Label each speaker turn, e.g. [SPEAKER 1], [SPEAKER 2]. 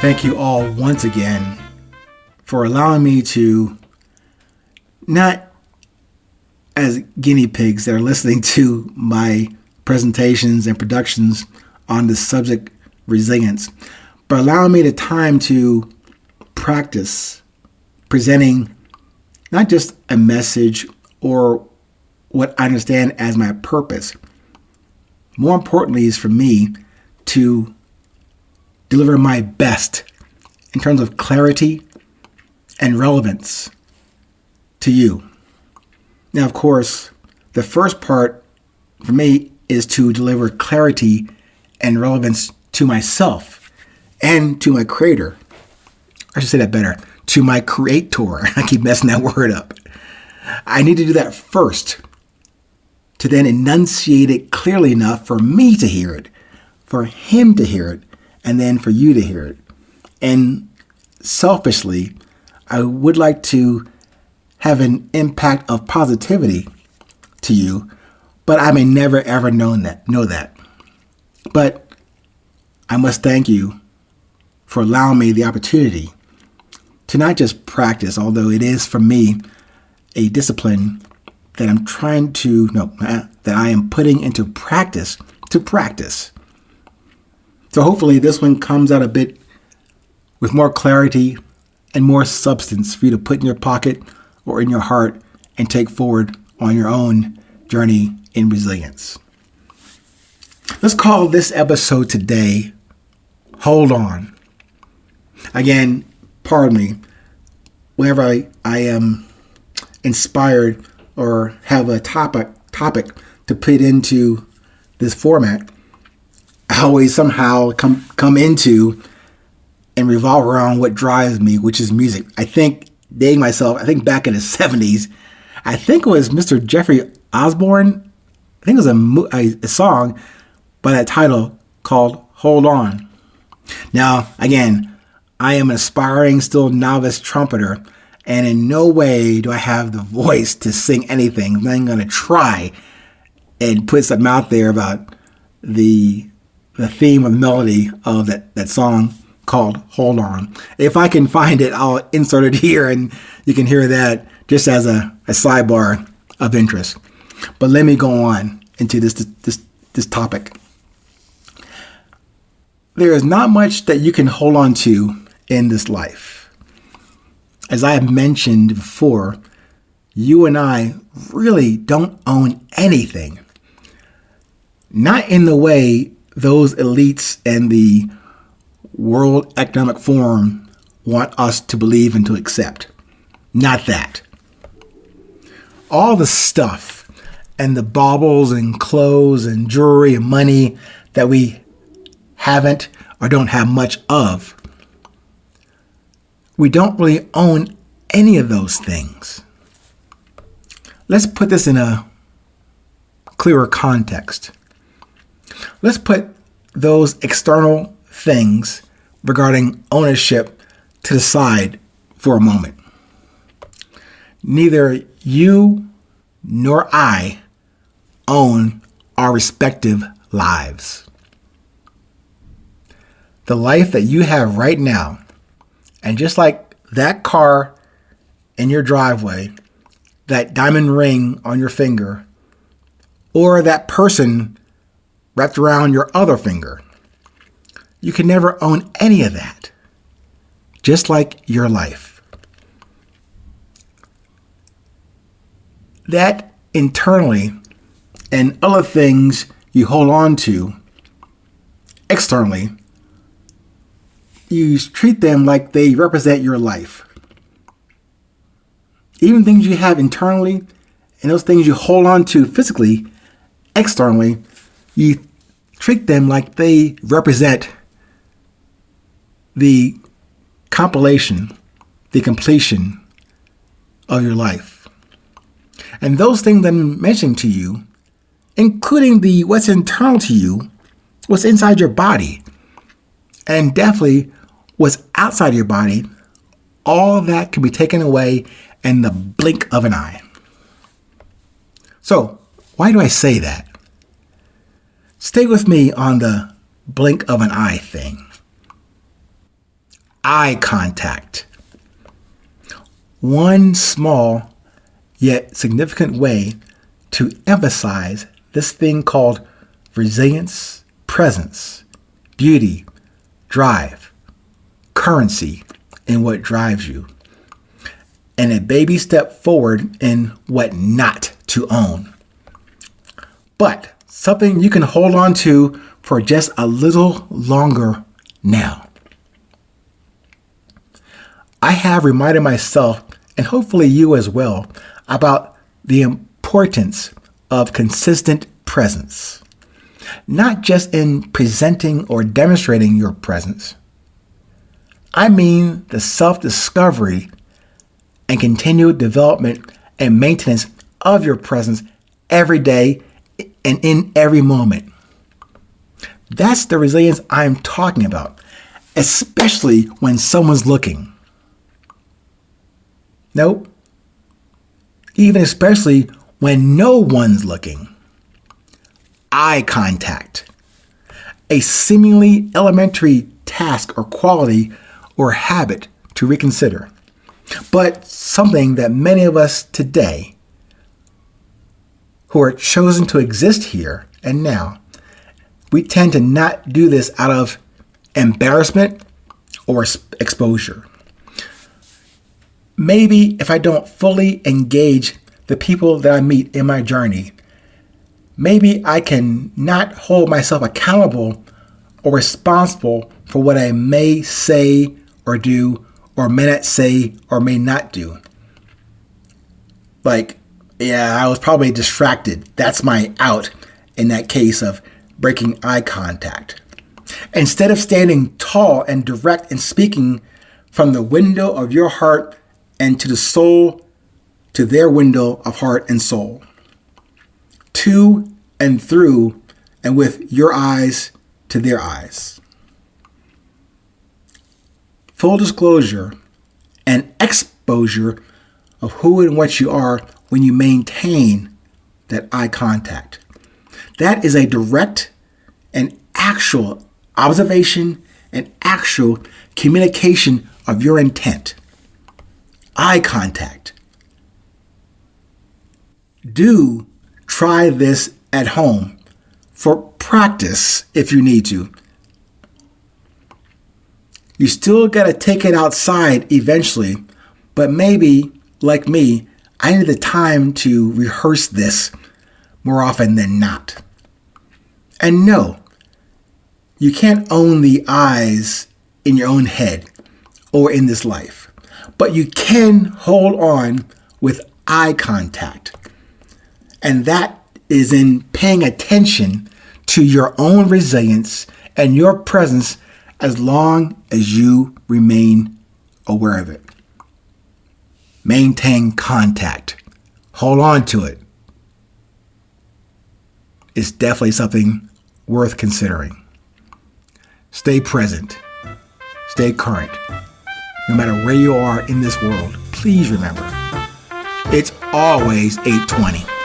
[SPEAKER 1] Thank you all once again for allowing me to, not as guinea pigs that are listening to my presentations and productions on the subject resilience, but allowing me the time to practice presenting not just a message or what I understand as my purpose. More importantly is for me to deliver my best in terms of clarity and relevance to you. Now, of course, the first part for me is to deliver clarity and relevance to myself and to my creator. I should say that better, to my creator. I keep messing that word up. I need to do that first to then enunciate it clearly enough for me to hear it, for him to hear it, and then for you to hear it. And selfishly, I would like to have an impact of positivity to you, but I may never ever know that. But I must thank you for allowing me the opportunity to not just practice, although it is for me a discipline that that I am putting into practice to practice. So hopefully this one comes out a bit with more clarity and more substance for you to put in your pocket or in your heart and take forward on your own journey in resilience. Let's call this episode today, Hold On. Again, pardon me, whenever I am inspired or have a topic to put into this format, I always somehow come into and revolve around what drives me, which is music. I think, dating myself, I think back in the 70s, I think it was Mr. Jeffrey Osborne. I think it was a song by that title called Hold On. Now, again, I am an aspiring, still novice trumpeter, and in no way do I have the voice to sing anything. I'm going to try and put something out there about the theme or the melody of that song called Hold On. If I can find it, I'll insert it here and you can hear that just as a sidebar of interest. But let me go on into this topic. There is not much that you can hold on to in this life. As I have mentioned before, you and I really don't own anything. Not in the way those elites and the World Economic Forum want us to believe and to accept. Not that. All the stuff and the baubles and clothes and jewelry and money that we haven't or don't have much of, we don't really own any of those things. Let's put this in a clearer context. Let's put those external things regarding ownership to the side for a moment. Neither you nor I own our respective lives. The life that you have right now, and just like that car in your driveway, that diamond ring on your finger, or that person wrapped around your other finger, you can never own any of that. Just like your life. That internally and other things you hold on to externally, you treat them like they represent your life. Even things you have internally and those things you hold on to physically, externally, you treat them like they represent the compilation, the completion of your life. And those things that I'm mentioning to you, including what's internal to you, what's inside your body, and definitely what's outside your body, all that can be taken away in the blink of an eye. So, why do I say that? Stay with me on the blink of an eye thing. eye contact. One small yet significant way to emphasize this thing called resilience, presence, beauty, drive, currency in what drives you, and a baby step forward in what not to own. But something you can hold on to for just a little longer now. I have reminded myself, and hopefully you as well, about the importance of consistent presence. Not just in presenting or demonstrating your presence. I mean the self-discovery and continued development and maintenance of your presence every day and in every moment. That's the resilience I'm talking about, especially when someone's looking. Nope. Even especially when no one's looking. Eye contact. A seemingly elementary task or quality or habit to reconsider, but something that many of us today who are chosen to exist here and now, we tend to not do this out of embarrassment or exposure. Maybe if I don't fully engage the people that I meet in my journey, maybe I can not hold myself accountable or responsible for what I may say or do or may not say or may not do. Like, yeah, I was probably distracted. That's my out in that case of breaking eye contact. Instead of standing tall and direct and speaking from the window of your heart and to the soul, to their window of heart and soul. To and through and with your eyes to their eyes. Full disclosure and exposure of who and what you are when you maintain that eye contact. That is a direct and actual observation and actual communication of your intent. Eye contact. Do try this at home for practice if you need to. You still got to take it outside eventually, but maybe, like me, I need the time to rehearse this more often than not. And no, you can't own the eyes in your own head or in this life, but you can hold on with eye contact. And that is in paying attention to your own resilience and your presence as long as you remain aware of it. Maintain contact. Hold on to it. It's definitely something worth considering. Stay present. Stay current. No matter where you are in this world, please remember, it's always 8:20.